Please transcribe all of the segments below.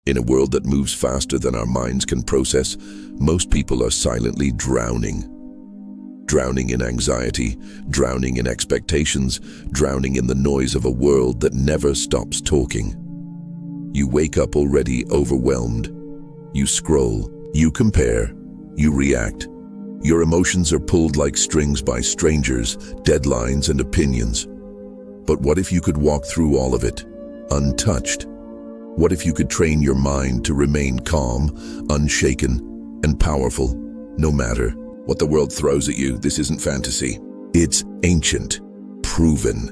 In a world that moves faster than our minds can process, most people are silently drowning. Drowning in anxiety, drowning in expectations, drowning in the noise of a world that never stops talking. You wake up already overwhelmed. You scroll, you compare, you react. Your emotions are pulled like strings by strangers, deadlines, and opinions. But what if you could walk through all of it, untouched? What if you could train your mind to remain calm, unshaken, and powerful, no matter what the world throws at you? This isn't fantasy. It's ancient, proven,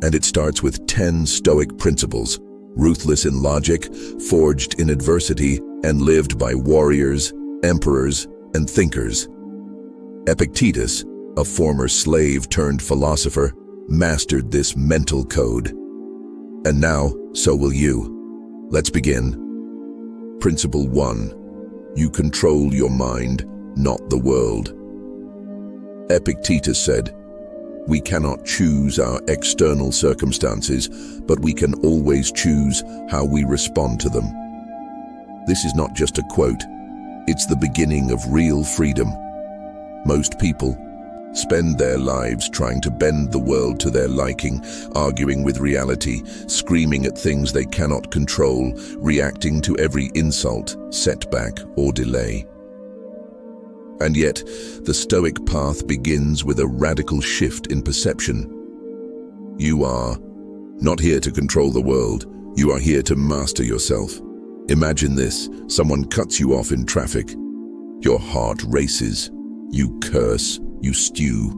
and it starts with 10 Stoic principles, ruthless in logic, forged in adversity, and lived by warriors, emperors, and thinkers. Epictetus, a former slave turned philosopher, mastered this mental code. And now, so will you. Let's begin. Principle 1. You control your mind, not the world. Epictetus said, "We cannot choose our external circumstances, but we can always choose how we respond to them." This is not just a quote, it's the beginning of real freedom. Most people spend their lives trying to bend the world to their liking, arguing with reality, screaming at things they cannot control, reacting to every insult, setback, or delay. And yet, the Stoic path begins with a radical shift in perception. You are not here to control the world, you are here to master yourself. Imagine this: someone cuts you off in traffic. Your heart races, you curse, you stew.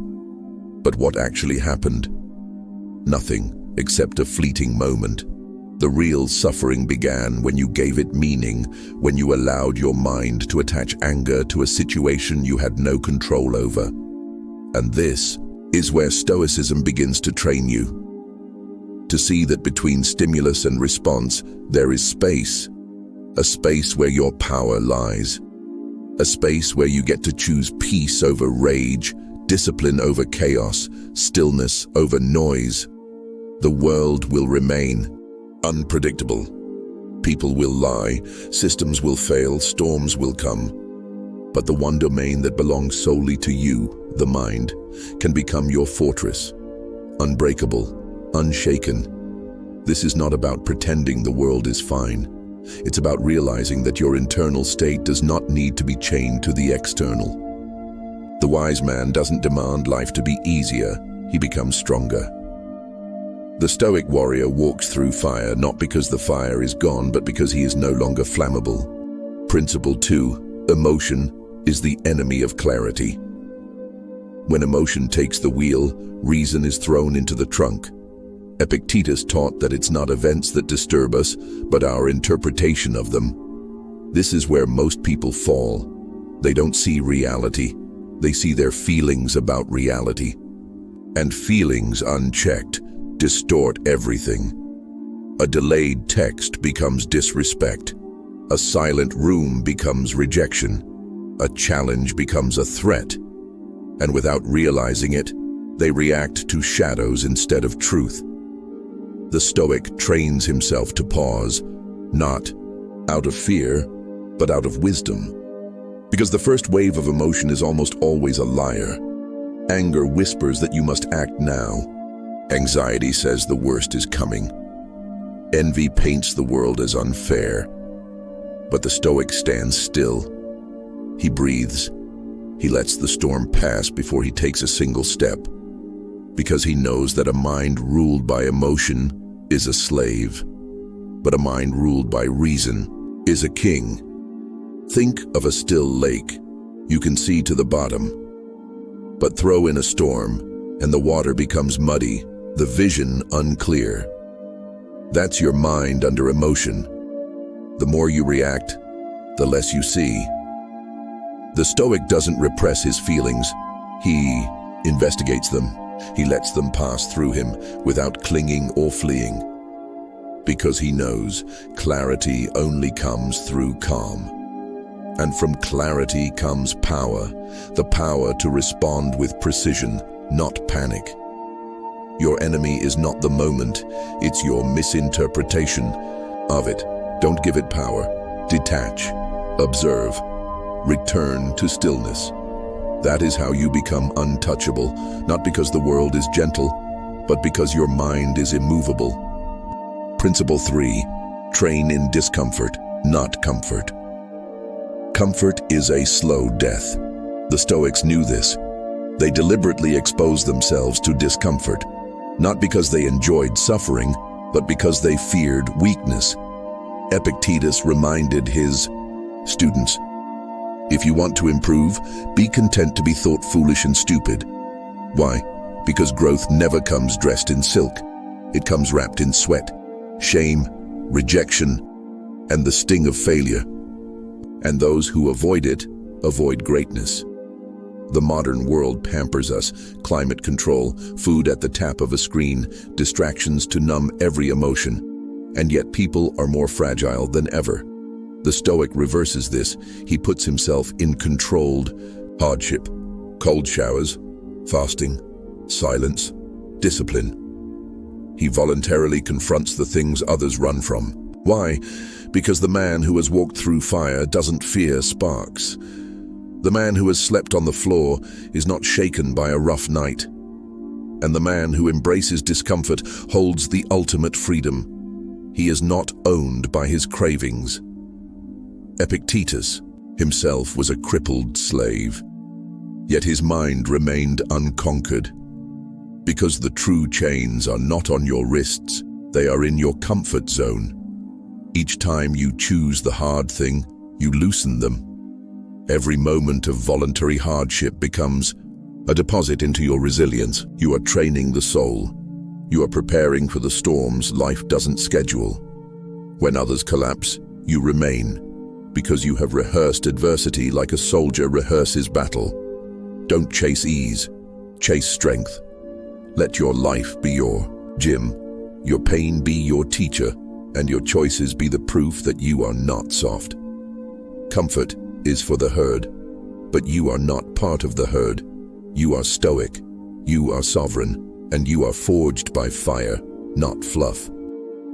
But what actually happened? Nothing, except a fleeting moment. The real suffering began when you gave it meaning, when you allowed your mind to attach anger to a situation you had no control over. And this is where Stoicism begins to train you. To see that between stimulus and response, there is space. A space where your power lies. A space where you get to choose peace over rage, discipline over chaos, stillness over noise. The world will remain unpredictable. People will lie, systems will fail, storms will come. But the one domain that belongs solely to you, the mind, can become your fortress. Unbreakable, unshaken. This is not about pretending the world is fine. It's about realizing that your internal state does not need to be chained to the external. The wise man doesn't demand life to be easier, he becomes stronger. The Stoic warrior walks through fire not because the fire is gone, but because he is no longer flammable. Principle 2. Emotion is the enemy of clarity. When emotion takes the wheel, reason is thrown into the trunk. Epictetus taught that it's not events that disturb us, but our interpretation of them. This is where most people fall. They don't see reality. They see their feelings about reality. And feelings unchecked distort everything. A delayed text becomes disrespect. A silent room becomes rejection. A challenge becomes a threat. And without realizing it, they react to shadows instead of truth. The Stoic trains himself to pause, not out of fear, but out of wisdom. Because the first wave of emotion is almost always a liar. Anger whispers that you must act now. Anxiety says the worst is coming. Envy paints the world as unfair. But the Stoic stands still. He breathes. He lets the storm pass before he takes a single step. Because he knows that a mind ruled by emotion is a slave, but a mind ruled by reason is a king. Think of a still lake. You can see to the bottom. But throw in a storm, and the water becomes muddy, the vision unclear. That's your mind under emotion. The more you react, the less you see. The Stoic doesn't repress his feelings. He investigates them. He lets them pass through him without clinging or fleeing. Because he knows clarity only comes through calm. And from clarity comes power, the power to respond with precision, not panic. Your enemy is not the moment, it's your misinterpretation of it. Don't give it power. Detach. Observe. Return to stillness. That is how you become untouchable, not because the world is gentle, but because your mind is immovable. Principle 3. Train in discomfort, not comfort. Comfort is a slow death. The Stoics knew this. They deliberately exposed themselves to discomfort, not because they enjoyed suffering, but because they feared weakness. Epictetus reminded his students, "If you want to improve, be content to be thought foolish and stupid." Why? Because growth never comes dressed in silk. It comes wrapped in sweat, shame, rejection, and the sting of failure. And those who avoid it, avoid greatness. The modern world pampers us: climate control, food at the tap of a screen, distractions to numb every emotion. And yet people are more fragile than ever. The Stoic reverses this. He puts himself in controlled hardship, cold showers, fasting, silence, discipline. He voluntarily confronts the things others run from. Why? Because the man who has walked through fire doesn't fear sparks. The man who has slept on the floor is not shaken by a rough night. And the man who embraces discomfort holds the ultimate freedom. He is not owned by his cravings. Epictetus himself was a crippled slave, yet his mind remained unconquered. Because the true chains are not on your wrists, they are in your comfort zone. Each time you choose the hard thing, you loosen them. Every moment of voluntary hardship becomes a deposit into your resilience. You are training the soul. You are preparing for the storms life doesn't schedule. When others collapse, you remain, because you have rehearsed adversity like a soldier rehearses battle. Don't chase ease, chase strength. Let your life be your gym, your pain be your teacher, and your choices be the proof that you are not soft. Comfort is for the herd, but you are not part of the herd. You are stoic, you are sovereign, and you are forged by fire, not fluff.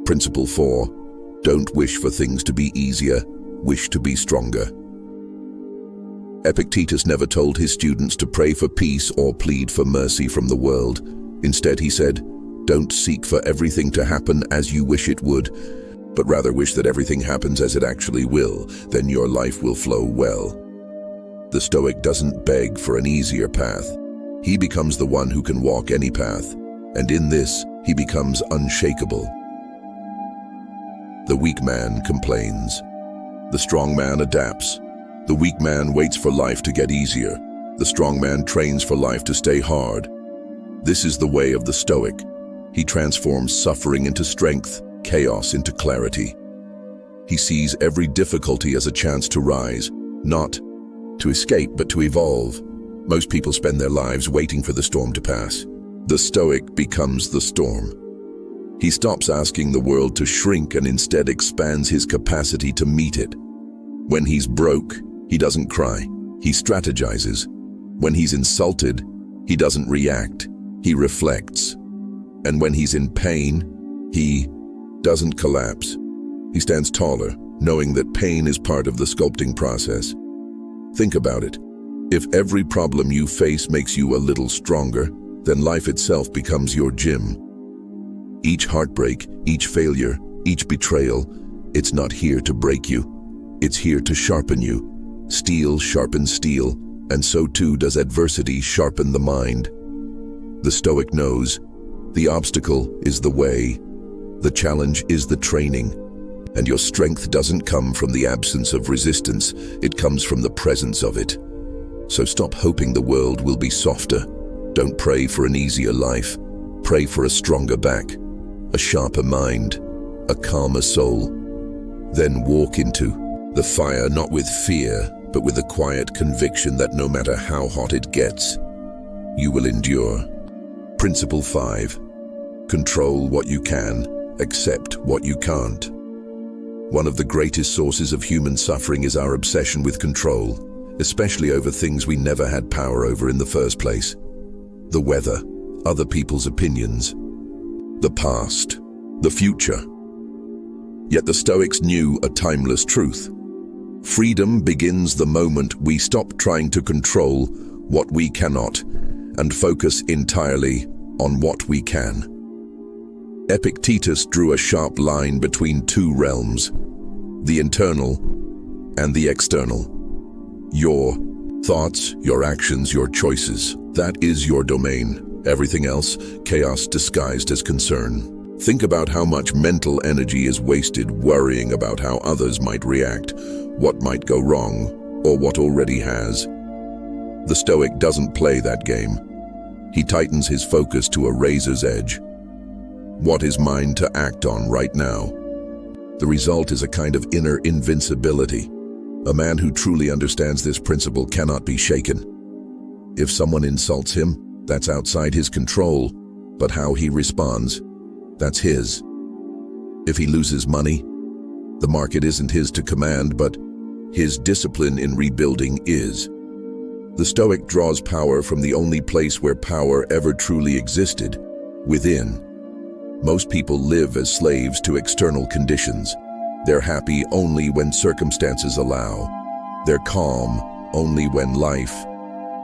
Principle 4. Don't wish for things to be easier, wish to be stronger. Epictetus never told his students to pray for peace or plead for mercy from the world. Instead, he said, "Don't seek for everything to happen as you wish it would, but rather wish that everything happens as it actually will. Then your life will flow well." The Stoic doesn't beg for an easier path. He becomes the one who can walk any path, and in this, he becomes unshakable. The weak man complains. The strong man adapts. The weak man waits for life to get easier. The strong man trains for life to stay hard. This is the way of the Stoic. He transforms suffering into strength, chaos into clarity. He sees every difficulty as a chance to rise, not to escape, but to evolve. Most people spend their lives waiting for the storm to pass. The Stoic becomes the storm. He stops asking the world to shrink and instead expands his capacity to meet it. When he's broke, he doesn't cry. He strategizes. When he's insulted, he doesn't react. He reflects. And when he's in pain, he doesn't collapse. He stands taller, knowing that pain is part of the sculpting process. Think about it. If every problem you face makes you a little stronger, then life itself becomes your gym. Each heartbreak, each failure, each betrayal, it's not here to break you. It's here to sharpen you. Steel sharpens steel, and so too does adversity sharpen the mind. The Stoic knows the obstacle is the way, the challenge is the training, and your strength doesn't come from the absence of resistance, it comes from the presence of it. So stop hoping the world will be softer. Don't pray for an easier life. Pray for a stronger back, a sharper mind, a calmer soul. Then walk into the fire not with fear, but with a quiet conviction that no matter how hot it gets, you will endure. Principle 5. Control what you can, accept what you can't. One of the greatest sources of human suffering is our obsession with control, especially over things we never had power over in the first place. The weather, other people's opinions, the past, the future. Yet the Stoics knew a timeless truth. Freedom begins the moment we stop trying to control what we cannot and focus entirely on what we can. Epictetus drew a sharp line between two realms, the internal and the external. Your thoughts, your actions, your choices, that is your domain. Everything else, chaos disguised as concern. Think about how much mental energy is wasted worrying about how others might react, what might go wrong, or what already has. The Stoic doesn't play that game. He tightens his focus to a razor's edge. What is mine to act on right now? The result is a kind of inner invincibility. A man who truly understands this principle cannot be shaken. If someone insults him, that's outside his control, but how he responds, that's his. If he loses money, the market isn't his to command, but his discipline in rebuilding is. The Stoic draws power from the only place where power ever truly existed, within. Most people live as slaves to external conditions. They're happy only when circumstances allow. They're calm only when life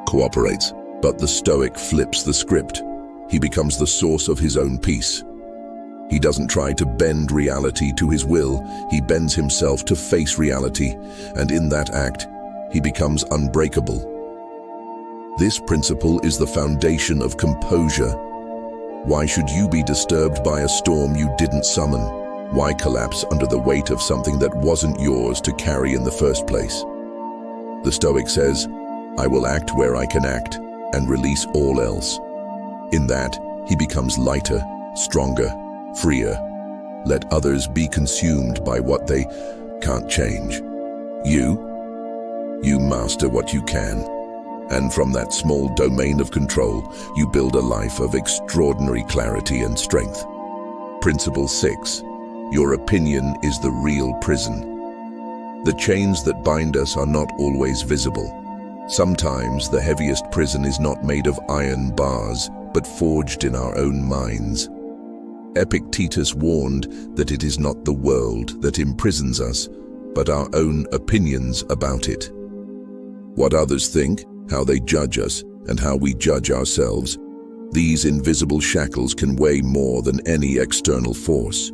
cooperates. But the Stoic flips the script. He becomes the source of his own peace. He doesn't try to bend reality to his will. He bends himself to face reality, and in that act, he becomes unbreakable. This principle is the foundation of composure. Why should you be disturbed by a storm you didn't summon? Why collapse under the weight of something that wasn't yours to carry in the first place? The Stoic says, I will act where I can act and release all else. In that, he becomes lighter, stronger, freer. Let others be consumed by what they can't change. You master what you can. And from that small domain of control, you build a life of extraordinary clarity and strength. Principle 6. Your opinion is the real prison. The chains that bind us are not always visible. Sometimes the heaviest prison is not made of iron bars, but forged in our own minds. Epictetus warned that it is not the world that imprisons us, but our own opinions about it. What others think, how they judge us, and how we judge ourselves, these invisible shackles can weigh more than any external force.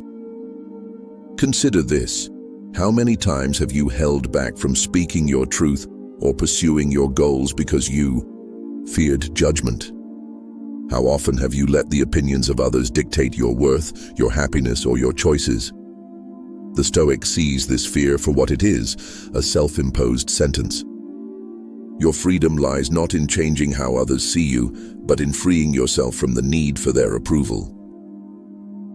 Consider this. How many times have you held back from speaking your truth or pursuing your goals because you feared judgment? How often have you let the opinions of others dictate your worth, your happiness, or your choices? The Stoic sees this fear for what it is, a self-imposed sentence. Your freedom lies not in changing how others see you, but in freeing yourself from the need for their approval.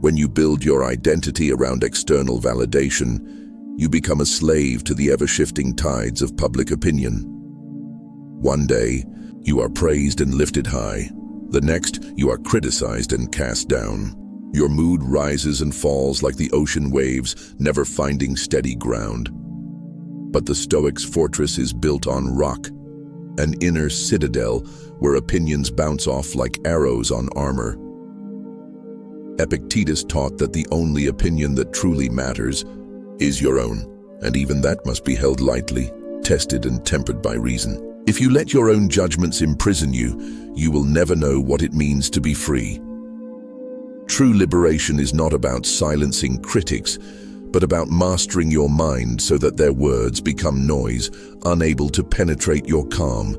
When you build your identity around external validation, you become a slave to the ever-shifting tides of public opinion. One day, you are praised and lifted high. The next, you are criticized and cast down. Your mood rises and falls like the ocean waves, never finding steady ground. But the Stoic's fortress is built on rock, an inner citadel where opinions bounce off like arrows on armor. Epictetus taught that the only opinion that truly matters is your own, and even that must be held lightly, tested and tempered by reason. If you let your own judgments imprison you, you will never know what it means to be free. True liberation is not about silencing critics, but about mastering your mind so that their words become noise, unable to penetrate your calm.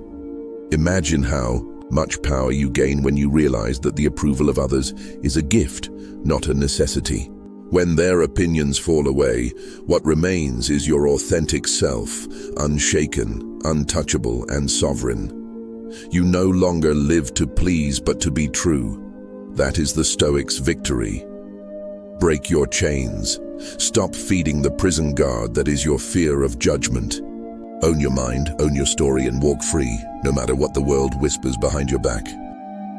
Imagine how much power you gain when you realize that the approval of others is a gift, not a necessity. When their opinions fall away, what remains is your authentic self, unshaken, untouchable, and sovereign. You no longer live to please but to be true. That is the Stoic's victory. Break your chains. Stop feeding the prison guard that is your fear of judgment. Own your mind, own your story, and walk free, no matter what the world whispers behind your back.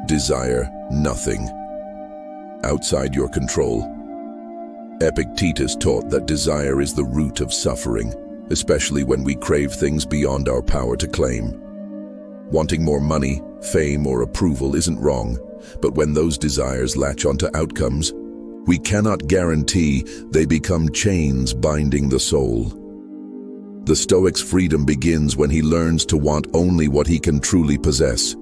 Desire nothing outside your control. Epictetus taught that desire is the root of suffering, especially when we crave things beyond our power to claim. Wanting more money, fame, or approval isn't wrong, but when those desires latch onto outcomes We cannot guarantee they become chains binding the soul. The Stoic's freedom begins when he learns to want only what he can truly possess: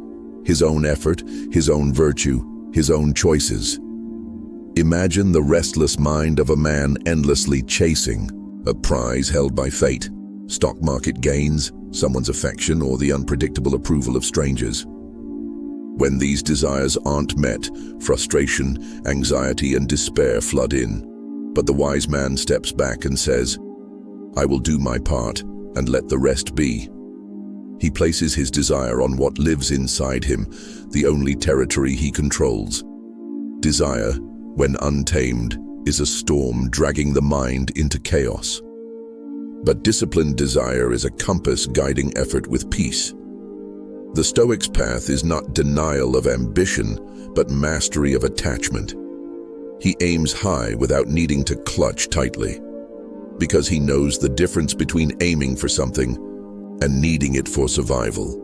his own effort, his own virtue, his own choices. Imagine the restless mind of a man endlessly chasing a prize held by fate, stock market gains, someone's affection, or the unpredictable approval of strangers. When these desires aren't met, frustration, anxiety, and despair flood in. But the wise man steps back and says, "I will do my part and let the rest be." He places his desire on what lives inside him, the only territory he controls. Desire, when untamed, is a storm dragging the mind into chaos. But disciplined desire is a compass guiding effort with peace. The Stoic's path is not denial of ambition, but mastery of attachment. He aims high without needing to clutch tightly, because he knows the difference between aiming for something and needing it for survival.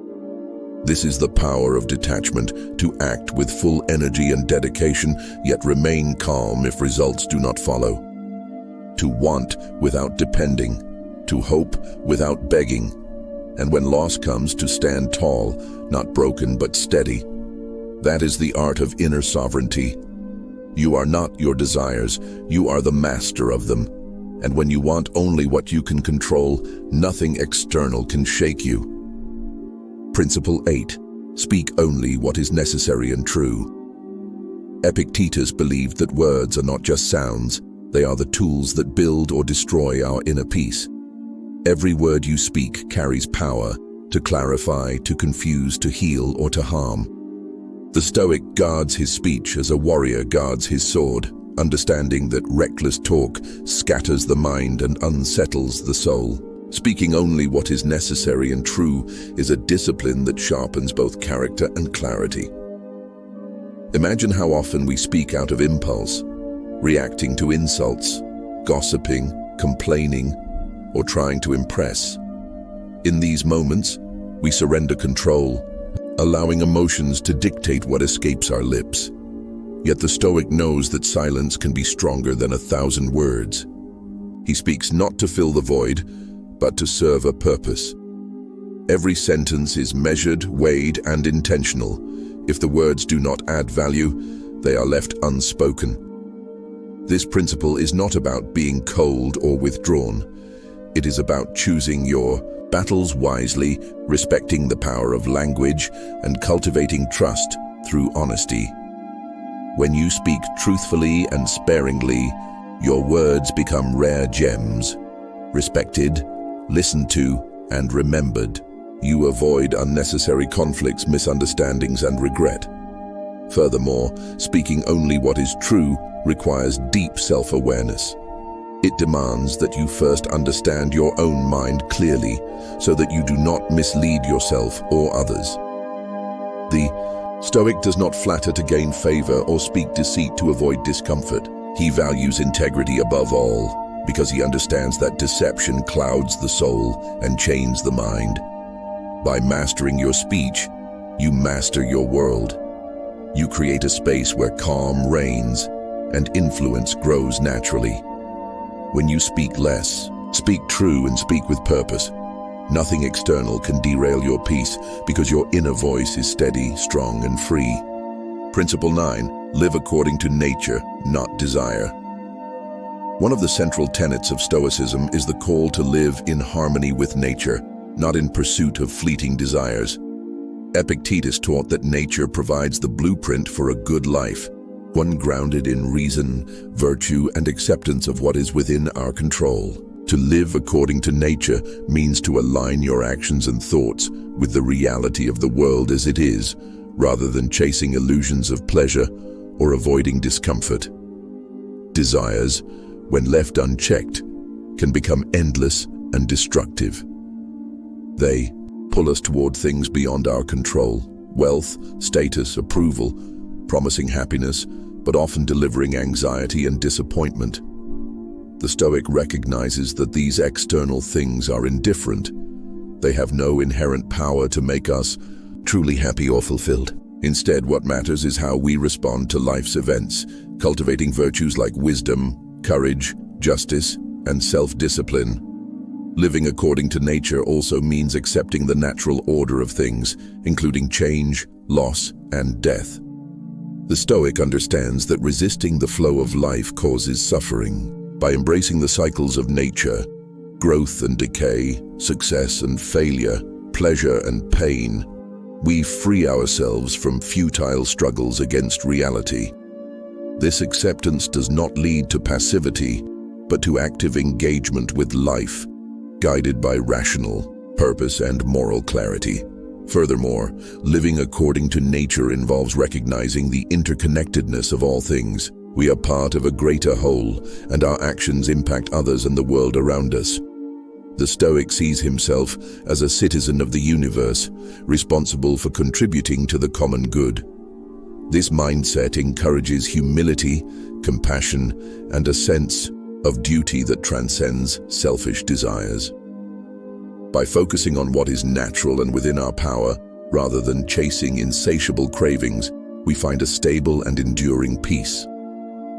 This is the power of detachment, to act with full energy and dedication, yet remain calm if results do not follow. To want without depending, to hope without begging, and when loss comes, to stand tall, not broken but steady. That is the art of inner sovereignty. You are not your desires, you are the master of them. And when you want only what you can control, nothing external can shake you. Principle 8. Speak only what is necessary and true. Epictetus believed that words are not just sounds, they are the tools that build or destroy our inner peace. Every word you speak carries power, to clarify, to confuse, to heal, or to harm. The Stoic guards his speech as a warrior guards his sword, understanding that reckless talk scatters the mind and unsettles the soul. Speaking only what is necessary and true is a discipline that sharpens both character and clarity. Imagine how often we speak out of impulse, reacting to insults, gossiping, complaining, or trying to impress. In these moments, we surrender control, allowing emotions to dictate what escapes our lips. Yet the Stoic knows that silence can be stronger than 1,000 words. He speaks not to fill the void, but to serve a purpose. Every sentence is measured, weighed, and intentional. If the words do not add value, they are left unspoken. This principle is not about being cold or withdrawn. It is about choosing your battles wisely, respecting the power of language, and cultivating trust through honesty. When you speak truthfully and sparingly, your words become rare gems, respected, listened to, and remembered. You avoid unnecessary conflicts, misunderstandings, and regret. Furthermore, speaking only what is true requires deep self-awareness. It demands that you first understand your own mind clearly, so that you do not mislead yourself or others. The Stoic does not flatter to gain favor or speak deceit to avoid discomfort. He values integrity above all, because he understands that deception clouds the soul and chains the mind. By mastering your speech, you master your world. You create a space where calm reigns and influence grows naturally. When you speak less, speak true and speak with purpose. Nothing external can derail your peace, because your inner voice is steady, strong, and free. Principle 9. Live according to nature, not desire. One of the central tenets of Stoicism is the call to live in harmony with nature, not in pursuit of fleeting desires. Epictetus taught that nature provides the blueprint for a good life, one grounded in reason, virtue, and acceptance of what is within our control. To live according to nature means to align your actions and thoughts with the reality of the world as it is, rather than chasing illusions of pleasure or avoiding discomfort. Desires, when left unchecked, can become endless and destructive. They pull us toward things beyond our control: wealth, status, approval, promising happiness, but often delivering anxiety and disappointment. The Stoic recognizes that these external things are indifferent. They have no inherent power to make us truly happy or fulfilled. Instead, what matters is how we respond to life's events, cultivating virtues like wisdom, courage, justice, and self-discipline. Living according to nature also means accepting the natural order of things, including change, loss, and death. The Stoic understands that resisting the flow of life causes suffering. By embracing the cycles of nature, growth and decay, success and failure, pleasure and pain, we free ourselves from futile struggles against reality. This acceptance does not lead to passivity, but to active engagement with life, guided by rational purpose and moral clarity. Furthermore, living according to nature involves recognizing the interconnectedness of all things. We are part of a greater whole, and our actions impact others and the world around us. The Stoic sees himself as a citizen of the universe, responsible for contributing to the common good. This mindset encourages humility, compassion, and a sense of duty that transcends selfish desires. By focusing on what is natural and within our power, rather than chasing insatiable cravings, we find a stable and enduring peace.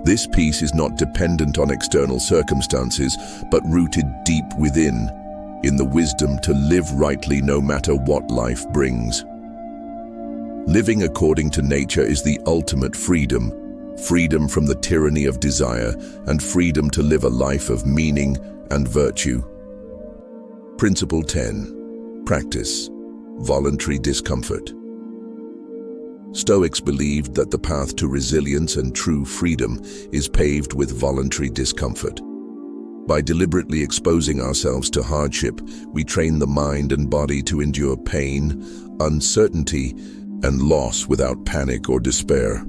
This peace is not dependent on external circumstances, but rooted deep within, in the wisdom to live rightly no matter what life brings. Living according to nature is the ultimate freedom, freedom from the tyranny of desire, and freedom to live a life of meaning and virtue. Principle 10. Practice voluntary discomfort. Stoics believed that the path to resilience and true freedom is paved with voluntary discomfort. By deliberately exposing ourselves to hardship, we train the mind and body to endure pain, uncertainty, and loss without panic or despair.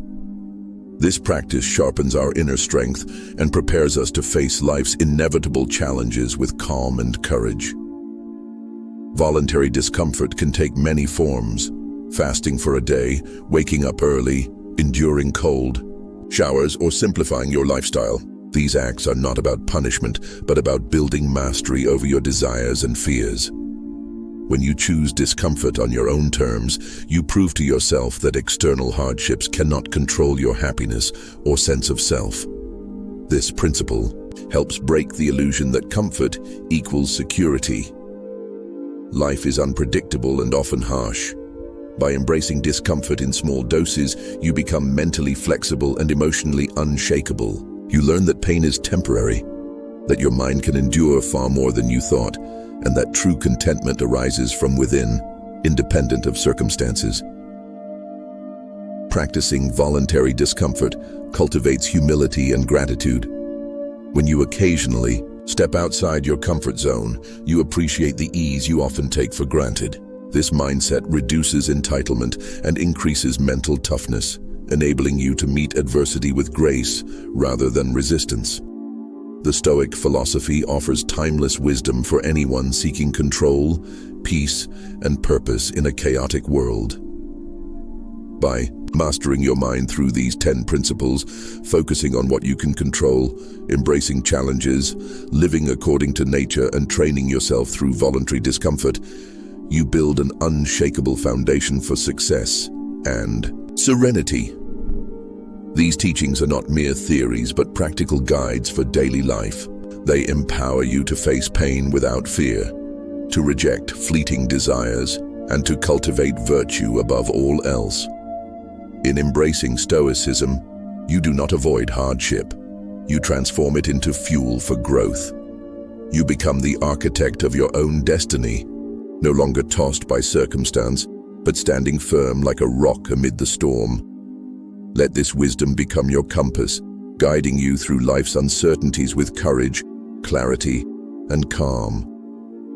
This practice sharpens our inner strength and prepares us to face life's inevitable challenges with calm and courage. Voluntary discomfort can take many forms: fasting for a day, waking up early, enduring cold showers, or simplifying your lifestyle. These acts are not about punishment, but about building mastery over your desires and fears. When you choose discomfort on your own terms, you prove to yourself that external hardships cannot control your happiness or sense of self. This principle helps break the illusion that comfort equals security. Life is unpredictable and often harsh. By embracing discomfort in small doses, you become mentally flexible and emotionally unshakable. You learn that pain is temporary, that your mind can endure far more than you thought, and that true contentment arises from within, independent of circumstances. Practicing voluntary discomfort cultivates humility and gratitude. When you occasionally step outside your comfort zone, you appreciate the ease you often take for granted. This mindset reduces entitlement and increases mental toughness, enabling you to meet adversity with grace rather than resistance. The Stoic philosophy offers timeless wisdom for anyone seeking control, peace, and purpose in a chaotic world. By mastering your mind through these 10 principles, focusing on what you can control, embracing challenges, living according to nature, and training yourself through voluntary discomfort, you build an unshakable foundation for success and serenity. These teachings are not mere theories, but practical guides for daily life. They empower you to face pain without fear, to reject fleeting desires, and to cultivate virtue above all else. In embracing Stoicism, you do not avoid hardship. You transform it into fuel for growth. You become the architect of your own destiny, no longer tossed by circumstance, but standing firm like a rock amid the storm. Let this wisdom become your compass, guiding you through life's uncertainties with courage, clarity, and calm.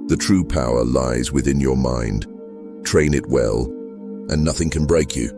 The true power lies within your mind. Train it well, and nothing can break you.